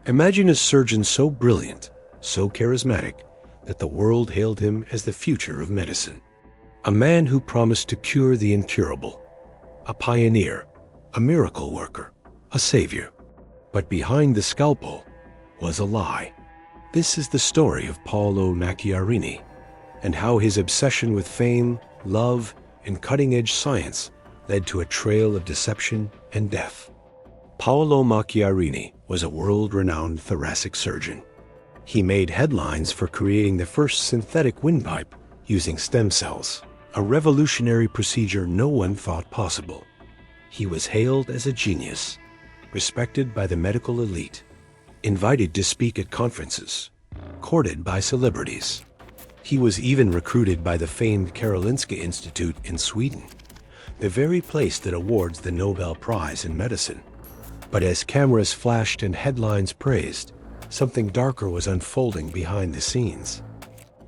Imagine a surgeon so brilliant, so charismatic, that the world hailed him as the future of medicine. A man who promised to cure the incurable. A pioneer, a miracle worker, a savior. But behind the scalpel was a lie. This is the story of Paolo Macchiarini, and how his obsession with fame, love, and cutting-edge science led to a trail of deception and death. Paolo Macchiarini was a world-renowned thoracic surgeon. He made headlines for creating the first synthetic windpipe using stem cells, a revolutionary procedure no one thought possible. He was hailed as a genius, respected by the medical elite, invited to speak at conferences, courted by celebrities. He was even recruited by the famed Karolinska Institute in Sweden, the very place that awards the Nobel Prize in medicine. But as cameras flashed and headlines praised, something darker was unfolding behind the scenes.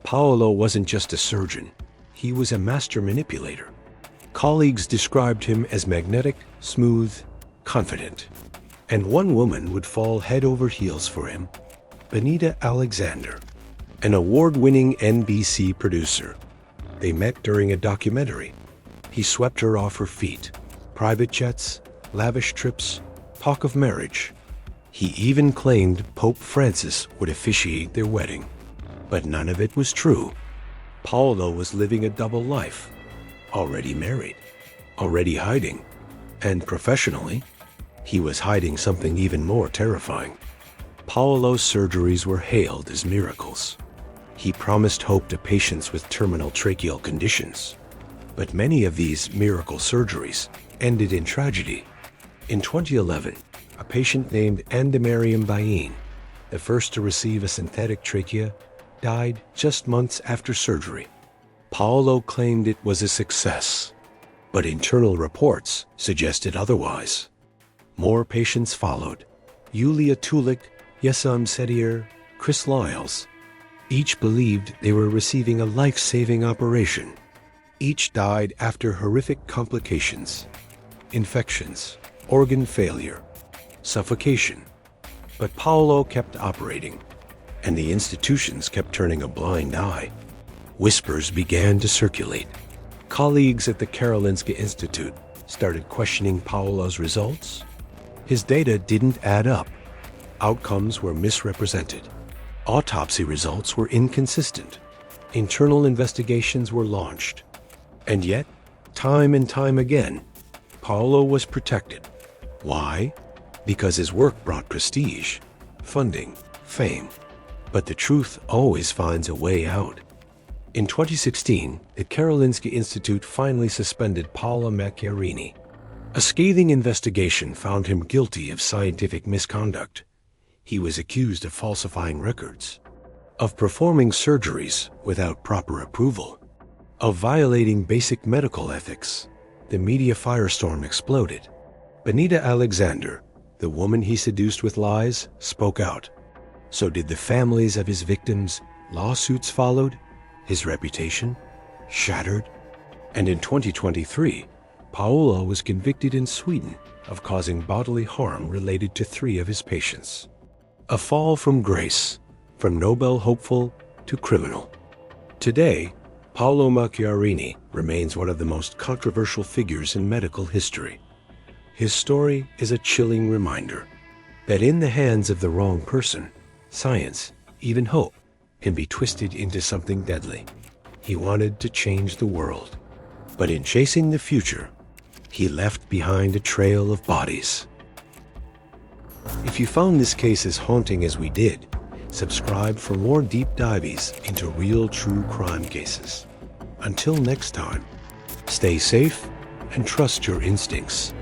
Paolo wasn't just a surgeon, he was a master manipulator. Colleagues described him as magnetic, smooth, confident. And one woman would fall head over heels for him, Benita Alexander, an award-winning NBC producer. They met during a documentary. He swept her off her feet. Private jets, lavish trips, talk of marriage. He even claimed Pope Francis would officiate their wedding. But none of it was true. Paolo was living a double life. Already married, already hiding, and professionally, he was hiding something even more terrifying. Paolo's surgeries were hailed as miracles. He promised hope to patients with terminal tracheal conditions. But many of these miracle surgeries ended in tragedy. In 2011, a patient named Andemariam Bayin, the first to receive a synthetic trachea, died just months after surgery. Paolo claimed it was a success, but internal reports suggested otherwise. More patients followed. Yulia Tulik, Yesam Sedir, Chris Lyles. Each believed they were receiving a life-saving operation. Each died after horrific complications, infections, organ failure, suffocation. But Paolo kept operating, and the institutions kept turning a blind eye. Whispers began to circulate. Colleagues at the Karolinska Institute started questioning Paolo's results. His data didn't add up. Outcomes were misrepresented. Autopsy results were inconsistent. Internal investigations were launched. And yet, time and time again, Paolo was protected. Why? Because his work brought prestige, funding, fame. But the truth always finds a way out. In 2016, the Karolinska Institute finally suspended Paolo Macchiarini. A scathing investigation found him guilty of scientific misconduct. He was accused of falsifying records, of performing surgeries without proper approval, of violating basic medical ethics. The media firestorm exploded. Benita Alexander, the woman he seduced with lies, spoke out. So did the families of his victims. Lawsuits followed. His reputation shattered. And in 2023, Paolo was convicted in Sweden of causing bodily harm related to 3 of his patients. A fall from grace, from Nobel hopeful to criminal. Today, Paolo Macchiarini remains one of the most controversial figures in medical history. His story is a chilling reminder that in the hands of the wrong person, science, even hope, can be twisted into something deadly. He wanted to change the world, but in chasing the future, he left behind a trail of bodies. If you found this case as haunting as we did, subscribe for more deep dives into real true crime cases. Until next time, stay safe and trust your instincts.